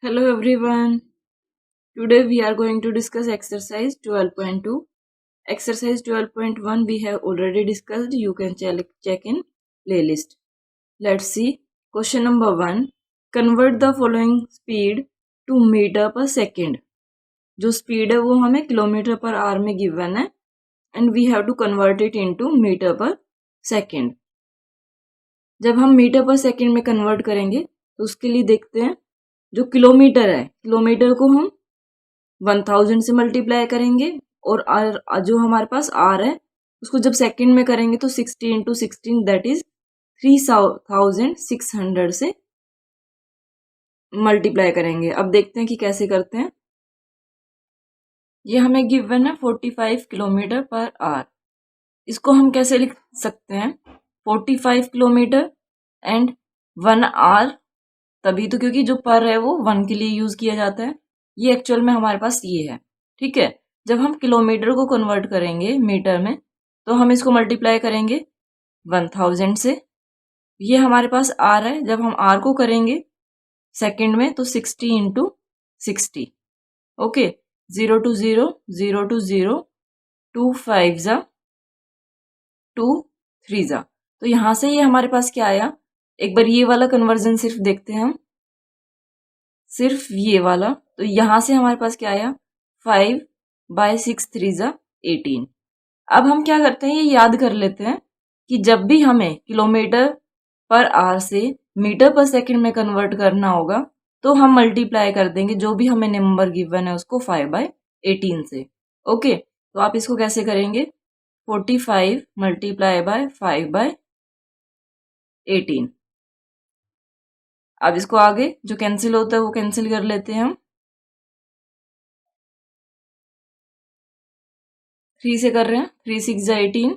Hello everyone. Today we are going to discuss exercise 12.2. Exercise 12.1 we have already discussed. You can check in playlist. Let's see. Question number 1. Convert the following speed to meter per second. जो speed है वो हमें kilometre per hour में given है and we have to convert it into meter per second. जब हम metre per second में convert करेंगे तो उसके लिए देखते हैं जो किलोमीटर है, किलोमीटर को हम 1000 से मल्टीप्लाई करेंगे और जो हमारे पास आर है उसको जब सेकंड में करेंगे तो 60 इंटू 16 दैट इज 3600 से मल्टीप्लाई करेंगे। अब देखते हैं कि कैसे करते हैं। ये हमें गिवन है 45 किलोमीटर पर आवर। इसको हम कैसे लिख सकते हैं? 45 किलोमीटर एंड 1 आवर, तभी तो क्योंकि जो पर है वो 1 के लिए यूज किया जाता है। ये एक्चुअल में हमारे पास ये है, ठीक है। जब हम किलोमीटर को कन्वर्ट करेंगे मीटर में तो हम इसको मल्टीप्लाई करेंगे 1000 से। ये हमारे पास आर है, जब हम आर को करेंगे सेकंड में तो 60 इंटू 60। ओके, 0 to 0, 0 to 0, 2 5 जा 2 3 जा। तो यहां से ये हमारे पास क्या आया? एक बार ये वाला कन्वर्जन सिर्फ देखते हैं हम, सिर्फ ये वाला। तो यहां से हमारे पास क्या आया? 5/6 3 जा 18। अब हम क्या करते हैं, ये याद कर लेते हैं कि जब भी हमें किलोमीटर पर आवर से मीटर पर सेकंड में कन्वर्ट करना होगा तो हम मल्टीप्लाई कर देंगे जो भी हमें नंबर गिवन है उसको 5/18 से। ओके, तो आप इसको कैसे करेंगे? 45 मल्टीप्लाई बाय 5/18। अब इसको आगे जो कैंसिल होता है वो कैंसिल कर लेते हैं हम। 3 से कर रहे हैं, 3 6 जा 18,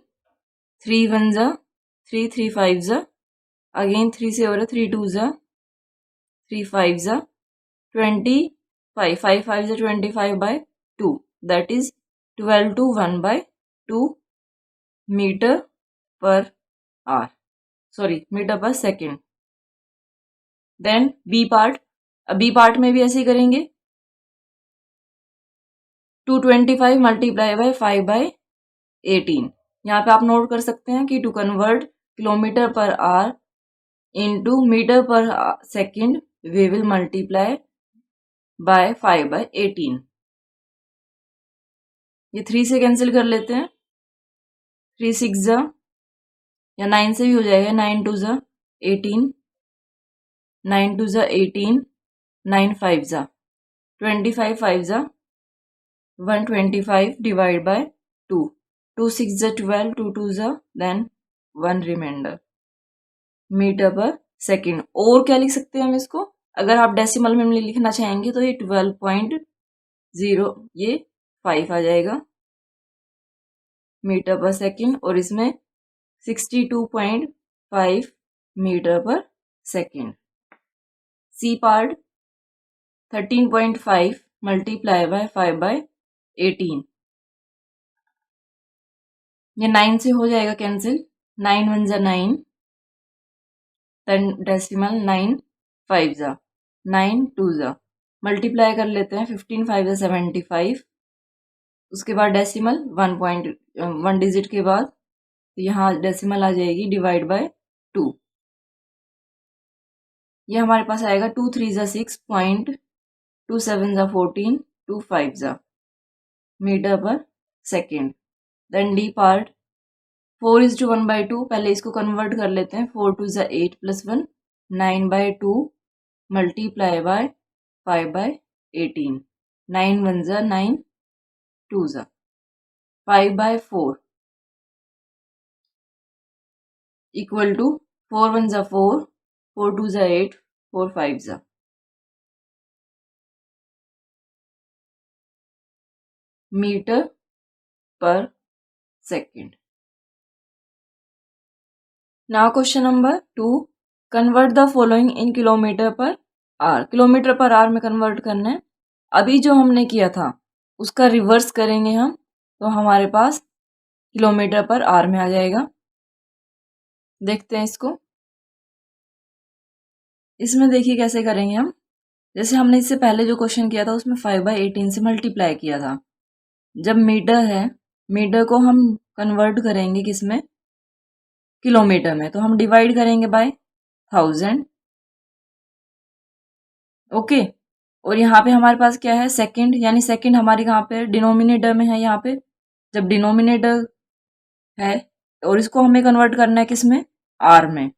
3 1 जा 3 3 5 जा, अगेन 3 से हो रहा है, 3 2 जा 3 5 जा 25, 5 5 जा 25/2 that is 12 to 1/2 meter per hour, sorry meter per second. Then B part, अब बी पार्ट में भी ऐसे ही करेंगे। 225 मल्टीप्लाई बाय 5/18। यहाँ पे आप नोट कर सकते हैं कि to convert kilometre per hour into metre per second we will multiply by 5/18। ये 3 से कैंसिल कर लेते हैं, 3 6 जा, या 9 से भी हो जाएगा, 9 2 जा 18, 9 2 जा 18, 9 5 जा 25, 5 जा 125 डिवाइड बाय 2, 2 6 जा 12, 2 2 जा then 1 reminder metre per second. और क्या लिख सकते हैं हम इसको? अगर आप डेसिमल में लिखना चाहेंगे तो ये 12.0 ये 5 आ जाएगा मीटर पर सेकंड, और इसमें 62.5 meter per second. C part 13.5 multiply by 5/18। ये 9 से हो जाएगा कैंसिल, 9 1 जा 9, देन डेसिमल 9 5 जा 9 2 जा, मल्टीप्लाई कर लेते हैं, 15 5 जा 75, उसके बाद डेसिमल 1 डिजिट के बाद तो यहाँ डेसिमल आ जाएगी डिवाइड बाय 2। ये हमारे पास आएगा 2 3 जा 6, 2 7 जा 14, 2 5 जा metre per second. Then D part 4:1/2, पहले इसको कन्वर्ट कर लेते हैं। 4 2 जा 8 + 1 9/2 मल्टीप्लाई बाय 5/18, 9 1 जा 9, 2 जा 5/4 इक्वल टू 4 1 जा 4, 4 2 जा 8, 4 5 जा metre per second. Now question number 2, convert the following in kilometre per our. Kilometre per hour में कन्वर्ट करना है। अभी जो हमने किया था उसका रिवर्स करेंगे हम तो हमारे पास किलोमीटर पर आवर में आ जाएगा। देखते हैं इसको। इसमें देखिए कैसे करेंगे हम। जैसे हमने इससे पहले जो क्वेश्चन किया था उसमें 5/18 से मल्टीप्लाई किया था। जब मीटर है, मीटर को हम कन्वर्ट करेंगे किसमें, किलोमीटर में, तो हम डिवाइड करेंगे बाय 1000। ओके, और यहाँ पे हमारे पास क्या है, सेकंड, यानी सेकंड हमारे कहाँ पे डिनोमिनेटर में है। यहाँ पे जब डिनोमिनेटर है और इसको हमें कन्वर्ट करना है किसमें, आर में,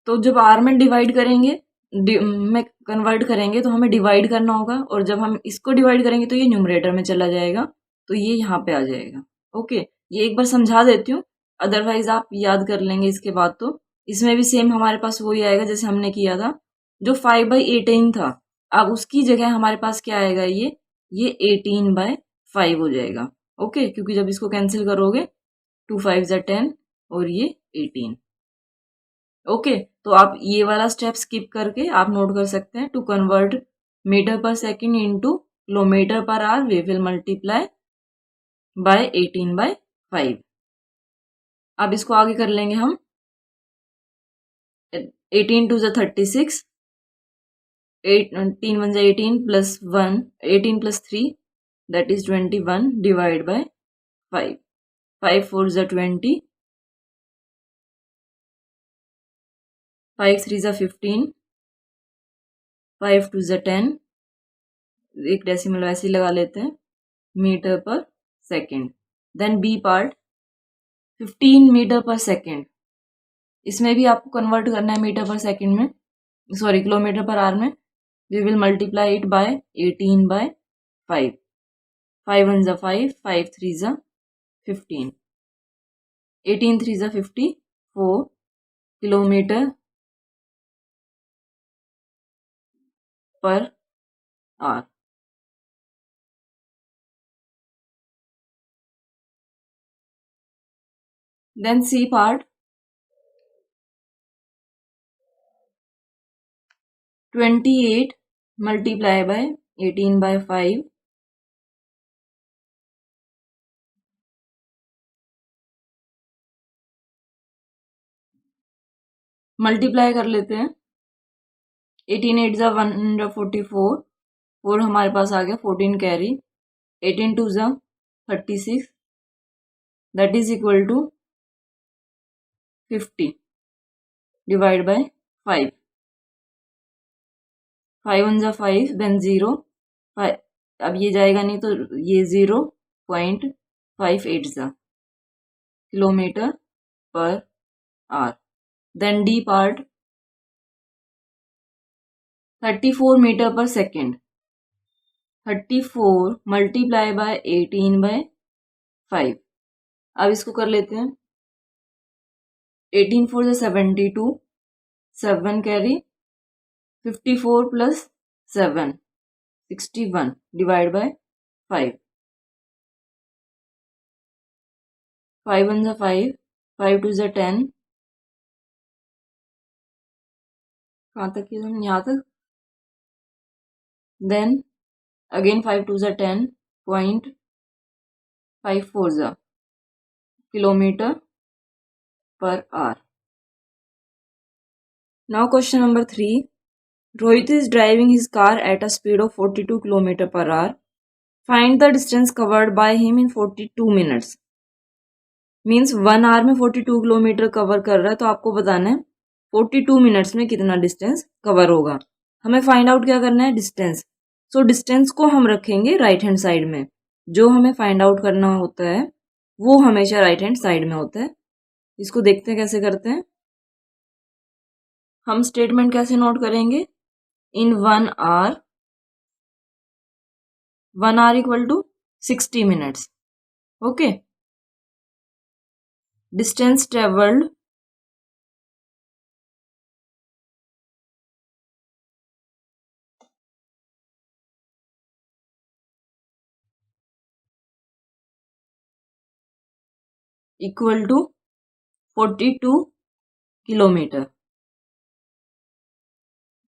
तो जब आर में डिवाइड करेंगे, में कन्वर्ट करेंगे तो हमें डिवाइड करना होगा, और जब हम इसको डिवाइड करेंगे तो ये न्यूमरेटर में चला जाएगा, तो ये यहाँ पे आ जाएगा। ओके, ये एक बार समझा देती हूँ, अदरवाइज आप याद कर लेंगे इसके बाद। तो इसमें भी सेम हमारे पास वही आएगा जैसे हमने किया था। जो 5/18 था, अब उसकी जगह हमारे पास क्या आएगा, ये 18/5 हो जाएगा। ओके, क्योंकि जब इसको कैंसिल करोगे 2 5 10 और ये 18। ओके, तो आप ये वाला स्टेप स्किप करके आप नोट कर सकते हैं, to convert meter per second into kilometer per hour we will multiply by 18/5। अब इसको आगे कर लेंगे हम। 18 2 36, 18 1 18 plus 1, 18 plus 3 that is 21 divide by 5, 5 4 20, 5 3 15, 5 2 10, एक डेसिमल वैसे ही लगा लेते हैं, meter per second. Then B part 15 meter per second, इसमें भी आपको कन्वर्ट करना है मीटर पर सेकेंड में, सॉरी किलोमीटर पर आवर में। We will multiply it by 18/5, 5 1 5, 5 3 15, 18 3 54 kilometer per hour. Then C part 28 multiply by 18/5, multiply कर लेते हैं। 18 8 144, 4 हमारे पास आ गया, 14 carry, 18 2 36, that is equal to 50 divide by 5, 5 1 5, then 0, 5, अब ये जाएगा नहीं तो ये 0.58 kilometer per hour. Then D part 34 meter per second, 34 multiply by 18/5। अब इसको कर लेते हैं। 18 4 72, 7 कैरी, 54 प्लस 7 61 डिवाइड बाय 5, 5 1 5, 5 2 10, कहाँ तक किया हम, यहाँ तक। Then again 5 2 10.54 kilometer per hour. Now question number 3, Rohit is driving his car at a speed of 42 km per hour. Find the distance covered by him in 42 minutes. Means 1 hour में 42 kilometre cover कर रहा है, तो आपको बताना है 42 minutes में कितना डिस्टेंस कवर होगा। हमें फाइंड आउट क्या करना है, डिस्टेंस। सो डिस्टेंस को हम रखेंगे राइट हैंड साइड में। जो हमें फाइंड आउट करना होता है वो हमेशा राइट हैंड साइड में होता है। इसको देखते हैं कैसे करते हैं। हम स्टेटमेंट कैसे नोट करेंगे, in 1 hour, 1 hour equal to 60 minutes. Okay, distance travelled equal to 42 kilometer.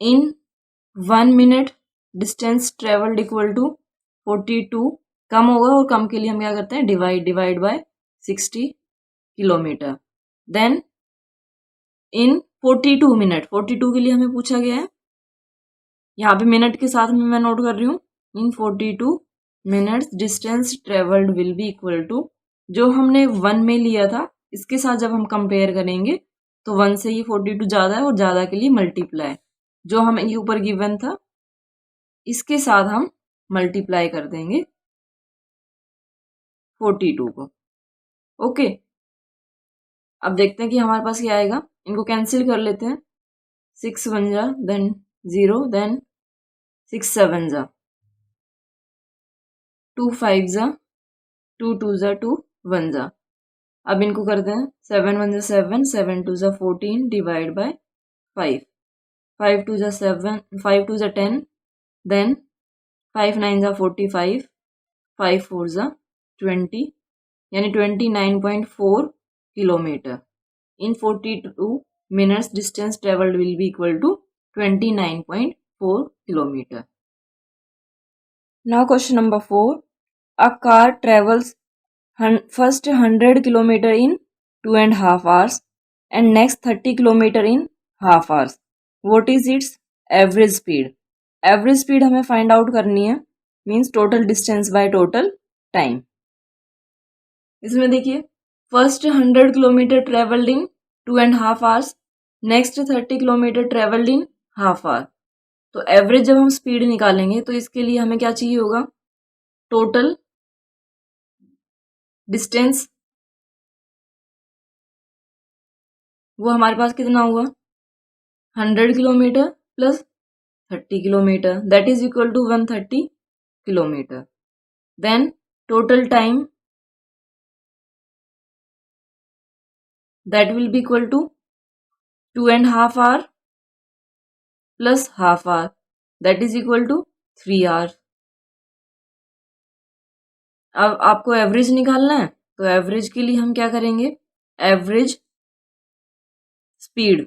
In 1 minute distance travelled equal to 42, कम होगा और कम के लिए हम क्या करते हैं, divide by 60 kilometer. Then in 42 minute, 42 के लिए हमें पूछा गया है। यहाँ पे मिनट के साथ में मैं नोट कर रही हूँ। In 42 minutes distance travelled will be equal to, जो हमने 1 में लिया था इसके साथ जब हम कंपेयर करेंगे तो 1 से ये 42 ज़्यादा है और ज़्यादा के लिए मल्टीप्लाई, जो हमें ये ऊपर गिवन था इसके साथ हम मल्टीप्लाई कर देंगे 42 को। ओके, अब देखते हैं कि हमारे पास क्या आएगा। इनको कैंसिल कर लेते हैं। 6 1 जा, देन 0, देन 6 7 जा, 2 5 जा, 2 2 जा, 2 1 जा। अब इनको करते हैं। 7 1 जा 7, 7 2 जा 14 डिवाइड बाय 5, 5 2 जा 7, 5 2 जा 10, देन 5 9 जा 45, 5 4 जा 20, यानी 29.4 kilometre. In 42 minutes distance traveled will be equal to 29.4 kilometer. Now question number 4. A car travels first 100 kilometer in 2.5 hours and next 30 kilometer in half hours. What is its average speed? Average speed हमें find out करनी है, means total distance by total time. इसमें देखिए, first 100 kilometre travelled in 2.5 hours, next 30 kilometre travelled in half hour. तो average जब हम speed निकालेंगे तो इसके लिए हमें क्या चाहिए होगा, टोटल डिस्टेंस। वो हमारे पास कितना हुआ, 100 kilometer plus 30 kilometer, that is equal to 130 kilometer. Then total time, that will be equal to 2.5 hour plus half hour, that is equal to 3 hours. अब आपको एवरेज निकालना है तो एवरेज के लिए हम क्या करेंगे, एवरेज स्पीड,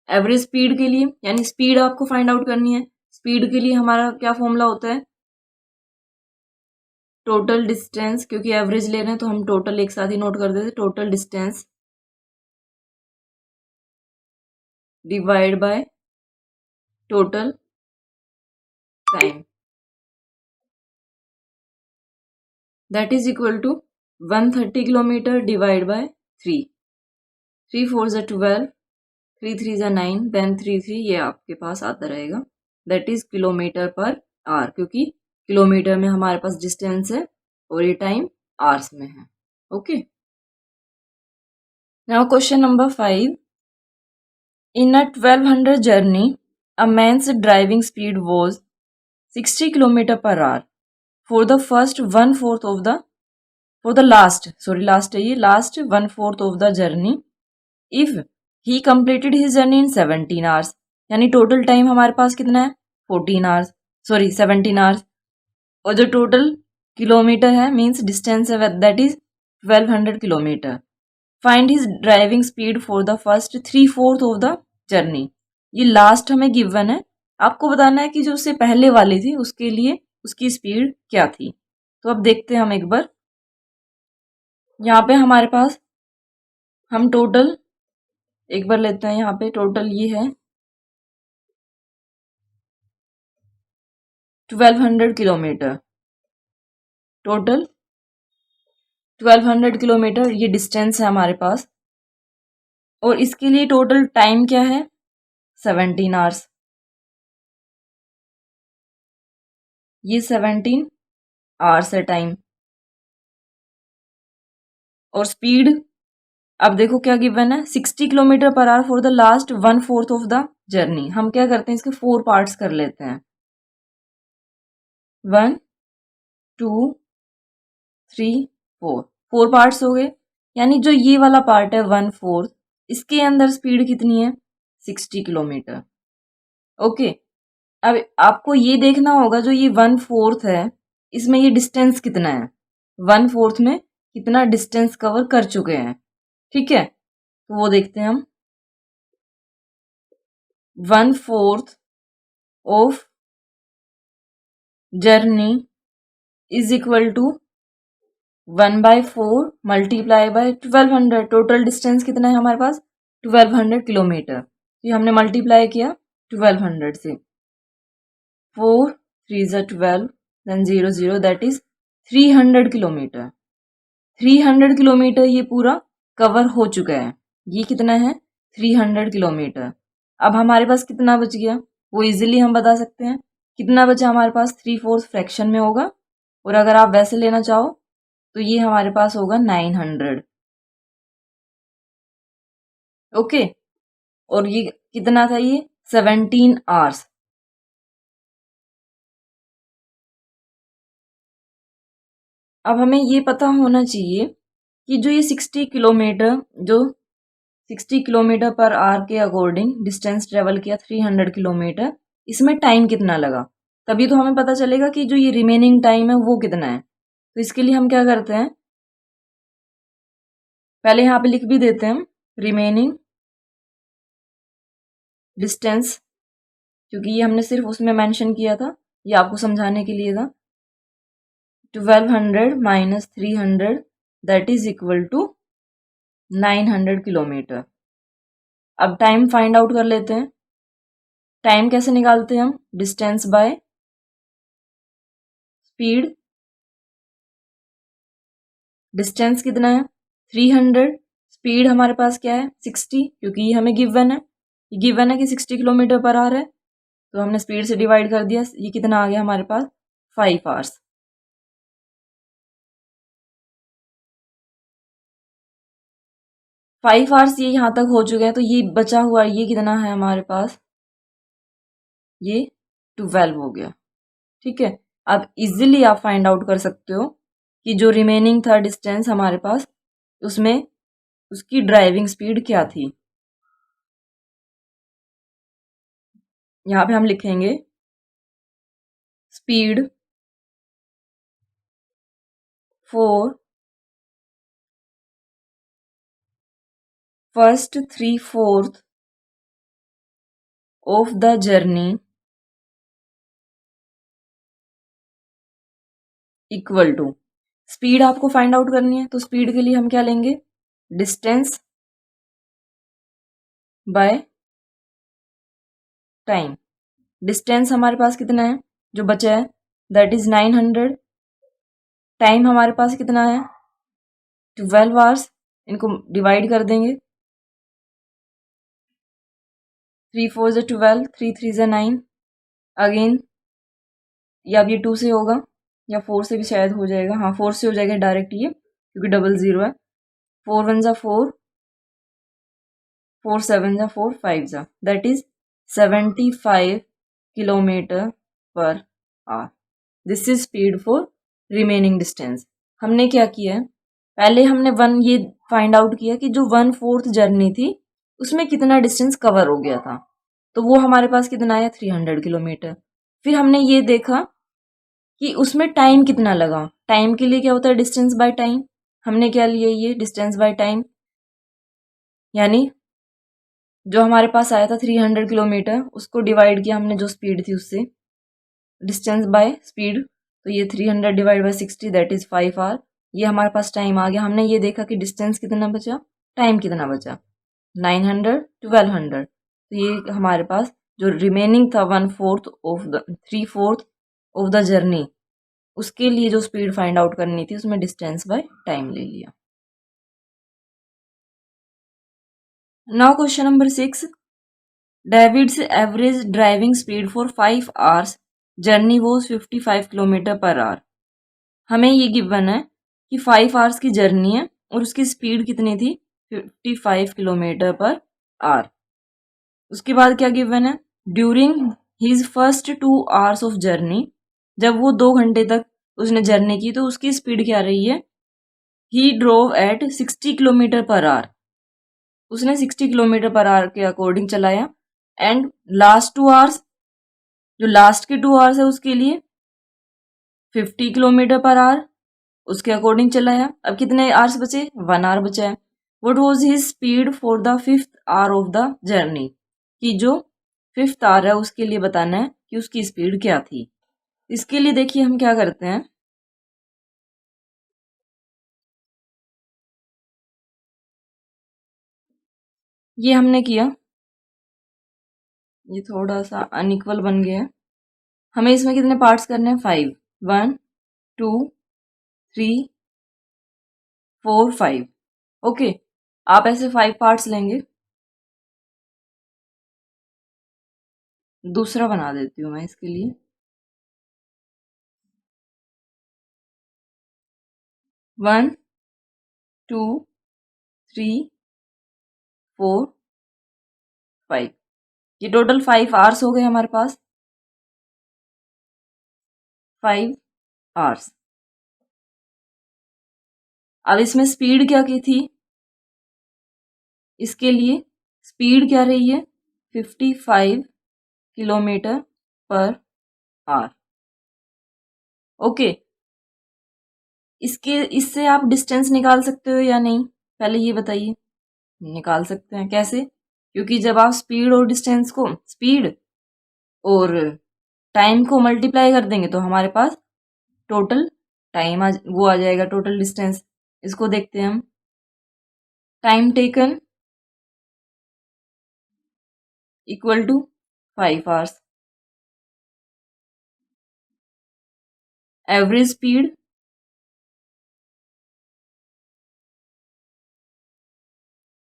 एवरेज स्पीड के लिए यानी स्पीड आपको फाइंड आउट करनी है। स्पीड के लिए हमारा क्या फॉर्मूला होता है, टोटल डिस्टेंस, क्योंकि एवरेज ले रहे हैं तो हम टोटल एक साथ ही नोट कर देते, total distance divide by total time, that is equal to 130 kilometer divide by 3, 3 4 जा 12, 3 3 जा 9, देन 3 3, ये आपके पास आता रहेगा, that is kilometre per our, क्योंकि किलोमीटर में हमारे पास डिस्टेंस है और ये टाइम आवर्स में है। Okay, now question number 5. In a 1200 journey a man's driving speed was 60 kilometre per hour for the first 1/4 of the, for the last, sorry last है ये, last 1/4 of the journey if he completed his journey in 17 hours, यानी total time हमारे पास कितना है 14 hours, sorry 17 hours, और जो total kilometre है मीन्स डिस्टेंस है that is 1200 kilometre. Find his driving speed for the first 3/4 of the journey. ये लास्ट हमें गिवन है, आपको बताना है कि जो उससे पहले वाली थी उसके लिए उसकी स्पीड क्या थी। तो अब देखते हैं हम एक बार, यहाँ पे हमारे पास हम टोटल एक बार लेते हैं, यहाँ पे टोटल ये है 1200 किलोमीटर, टोटल 1200 किलोमीटर ये डिस्टेंस है हमारे पास, और इसके लिए टोटल टाइम क्या है 17 आवर्स, ये 17 आवर्स है टाइम, और स्पीड अब देखो क्या गिवन है 60 kilometre per hour for the last 1/4 of the journey. हम क्या करते हैं, इसके 4 पार्ट्स कर लेते हैं, 1 2 3 4, 4 पार्ट्स हो गए, यानी जो ये वाला पार्ट है 1/4, इसके अंदर स्पीड कितनी है 60 किलोमीटर। ओके, अब आपको ये देखना होगा जो ये 1/4 है इसमें ये डिस्टेंस कितना है, 1/4 में कितना डिस्टेंस कवर कर चुके हैं, ठीक है, तो वो देखते हैं हम। 1/4 of journey is equal to 1/4 multiply by 1200, total distance कितना है हमारे पास 1200 किलोमीटर। तो हमने मल्टीप्लाई किया 1200 से, 4 3 ज़ा 12, then 0 0, that is 300 kilometer. 300 kilometer ये पूरा कवर हो चुका है। ये कितना है? 300 किलोमीटर। अब हमारे पास कितना बच गया वो इजीली हम बता सकते हैं। कितना बचा हमारे पास? 3/4 फ्रैक्शन में होगा, और अगर आप वैसे लेना चाहो तो ये हमारे पास होगा 900। ओके, और ये कितना था? ये 17 आवर्स। अब हमें ये पता होना चाहिए कि जो ये 60 किलोमीटर पर आवर के अकॉर्डिंग डिस्टेंस ट्रेवल किया 300 किलोमीटर, इसमें टाइम कितना लगा, तभी तो हमें पता चलेगा कि जो ये रिमेनिंग टाइम है वो कितना है। तो इसके लिए हम क्या करते हैं, पहले यहाँ पे लिख भी देते हैं रिमेनिंग डिस्टेंस, क्योंकि ये हमने सिर्फ उसमें मेंशन किया था, ये आपको समझाने के लिए था। 1200 minus 300 that is equal to 900 kilometer. अब टाइम फाइंड आउट कर लेते हैं। टाइम कैसे निकालते हैं हम? Distance by speed. डिस्टेंस कितना है? 300। स्पीड हमारे पास क्या है? 60, क्योंकि ये हमें गिवन है। ये गिवन है कि 60 किलोमीटर पर आवर है, तो हमने स्पीड से डिवाइड कर दिया। ये कितना आ गया हमारे पास? 5 आवर्स। 5 आवर्स ये यहाँ तक हो चुके हैं, तो ये बचा हुआ ये कितना है हमारे पास? ये 12 हो गया। ठीक है, अब इजीली आप फाइंड आउट कर सकते हो कि जो रिमेनिंग था डिस्टेंस हमारे पास, उसमें उसकी ड्राइविंग स्पीड क्या थी। यहाँ पे हम लिखेंगे speed for first 3/4 of the journey equal to. Speed आपको फाइंड आउट करनी है, तो स्पीड के लिए हम क्या लेंगे? Distance by time. डिस्टेंस हमारे पास कितना है जो बचा है? That is 900। टाइम हमारे पास कितना है? 12 आवर्स। इनको डिवाइड कर देंगे। 3 4 ज़ा 12, 3 3 ज़ा 9। अगेन या अब ये 2 से होगा या 4 से भी शायद हो जाएगा। हाँ, 4 से हो जाएगा डायरेक्ट ये, क्योंकि डबल जीरो है। 4 1 ज़ा 4, 4 7 ज़ा 4, 5 ज़ा, that is 75 kilometre per our. This is speed for remaining distance. हमने क्या किया है, पहले हमने ये फाइंड आउट किया कि जो 1/4 जर्नी थी उसमें कितना डिस्टेंस कवर हो गया था, तो वो हमारे पास कितना आया? 300 किलोमीटर। फिर हमने ये देखा कि उसमें टाइम कितना लगा। टाइम के लिए क्या होता है? Distance by time. हमने क्या लिया? ये डिस्टेंस बाय टाइम, यानी जो हमारे पास आया था 300 किलोमीटर, उसको डिवाइड किया हमने जो स्पीड थी उससे, डिस्टेंस बाय स्पीड। तो ये 300 divide by 60 that is 5 hour. ये हमारे पास टाइम आ गया। हमने ये देखा कि डिस्टेंस कितना बचा, टाइम कितना बचा, 900 1200। तो ये हमारे पास जो रिमेनिंग था 3/4 ऑफ द जर्नी, उसके लिए जो स्पीड फाइंड आउट करनी थी उसमें डिस्टेंस बाय टाइम ले लिया। Now question number 6, David's average driving speed for 5 hours journey was 55 kilometer per our. हमें ये गिवन है कि 5 आवर्स की जर्नी है और उसकी स्पीड कितनी थी? 55 किलोमीटर पर आवर। उसके बाद क्या गिवन है? During his first 2 hours of journey, जब वो 2 घंटे तक उसने जर्नी की तो उसकी स्पीड क्या रही है? He drove at 60 kilometre per hour. उसने 60 किलोमीटर पर आवर के अकॉर्डिंग चलाया। एंड लास्ट 2 आवर्स, जो लास्ट के 2 आवर्स है उसके लिए 50 किलोमीटर पर आवर उसके अकॉर्डिंग चलाया। अब कितने आवर्स बचे? 1 आवर बचा है। What was his speed for the 5th hour of the journey, कि जो 5th आवर है उसके लिए बताना है कि उसकी स्पीड क्या थी। इसके लिए देखिए हम क्या करते हैं, ये हमने किया, ये थोड़ा सा अनइक्वल बन गया है। हमें इसमें कितने पार्ट्स करने हैं? 5, 1 2 3 4 5। ओके, आप ऐसे 5 पार्ट्स लेंगे। दूसरा बना देती हूँ मैं इसके लिए। 1 2 3 4 5, ये टोटल 5 आवर्स हो गए हमारे पास। 5 आवर्स। अब इसमें स्पीड क्या की थी? इसके लिए स्पीड क्या रही है? 55 किलोमीटर पर आवर। ओके, इससे आप डिस्टेंस निकाल सकते हो या नहीं, पहले ये बताइए। निकाल सकते हैं, कैसे? क्योंकि जब आप स्पीड और डिस्टेंस को, स्पीड और टाइम को मल्टीप्लाई कर देंगे तो हमारे पास टोटल टाइम वो आ जाएगा, टोटल डिस्टेंस। इसको देखते हैं हम। Time taken equal to 5 hours. Average speed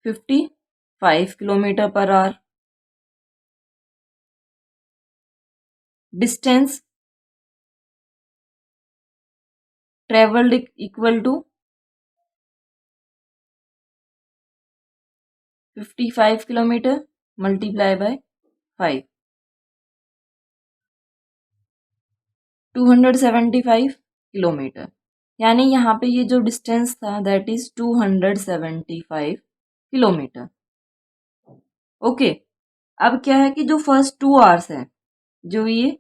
55 kilometer per hour. Distance travelled equal to 55 kilometer multiply by 5, 275 kilometer. यानी यहाँ पे ये जो डिस्टेंस था दैट इज 275 किलोमीटर। ओके, अब क्या है कि जो फर्स्ट 2 आवर्स है, जो ये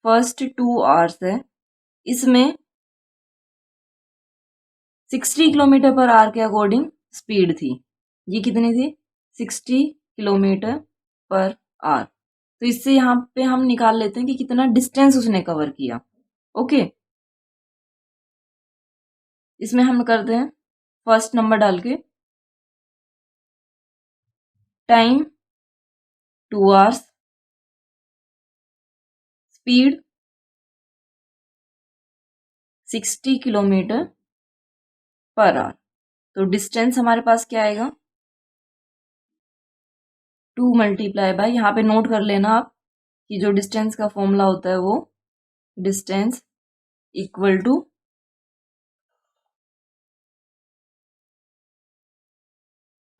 फर्स्ट 2 आवर्स है, इसमें 60 किलोमीटर पर आवर के अकॉर्डिंग स्पीड थी। ये कितनी थी? 60 किलोमीटर पर आवर। तो इससे यहाँ पे हम निकाल लेते हैं कि कितना डिस्टेंस उसने कवर किया। ओके, इसमें हम करते हैं फर्स्ट नंबर डाल के। Time 2 hours, speed 60 kilometre per our. तो डिस्टेंस हमारे पास क्या आएगा? 2 मल्टीप्लाई बाय, यहाँ पे नोट कर लेना आप कि जो डिस्टेंस का फॉर्मूला होता है वो distance equal to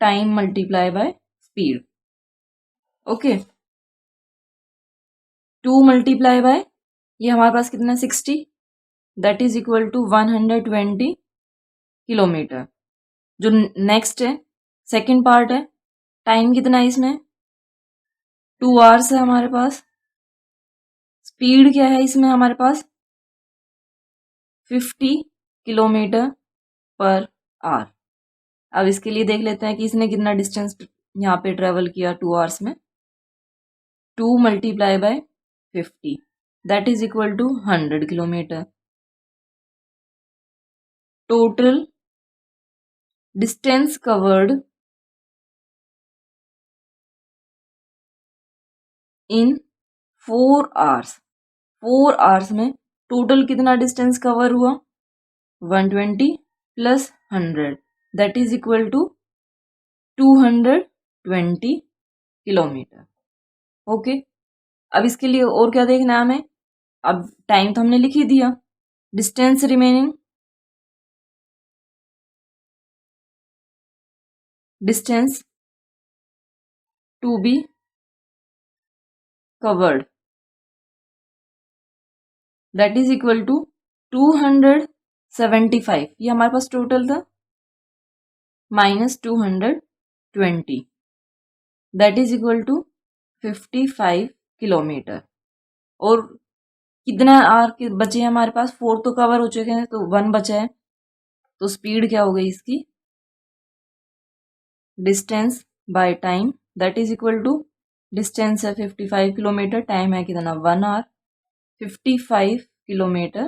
time multiply by speed. Okay, 2 multiply by, ये हमारे पास कितना है? 60, that is equal to 120 kilometer. जो नेक्स्ट है, सेकंड पार्ट है, टाइम कितना है इसमें? 2 आवर्स है हमारे पास। स्पीड क्या है इसमें हमारे पास? 50 किलोमीटर पर आवर। अब इसके लिए देख लेते हैं कि इसने कितना डिस्टेंस यहाँ पे ट्रेवल किया 2 आवर्स में। 2 multiply by 50, that is equal to 100 kilometer. Total distance covered in 4 hours. 4 hours में टोटल कितना डिस्टेंस कवर हुआ? 120 plus 100, that is equal to 220 kilometer. Okay, अब इसके लिए और क्या देखना है हमें? अब टाइम तो हमने लिख ही दिया, distance remaining, distance to be covered, that is equal to 275, ये हमारे पास टोटल था, minus 220, that is equal to 55 kilometer. और कितना आर के बचे हैं हमारे पास? 4 तो कवर हो चुके हैं, तो 1 बचा है। तो स्पीड क्या हो गई इसकी? Distance by time, that is equal to, distance है 55 किलोमीटर, टाइम है कितना? 1 hour, 55 kilometer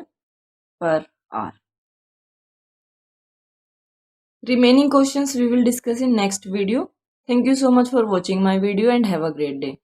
per hour. Remaining questions we will discuss in next video. Thank you so much for watching my video and have a great day.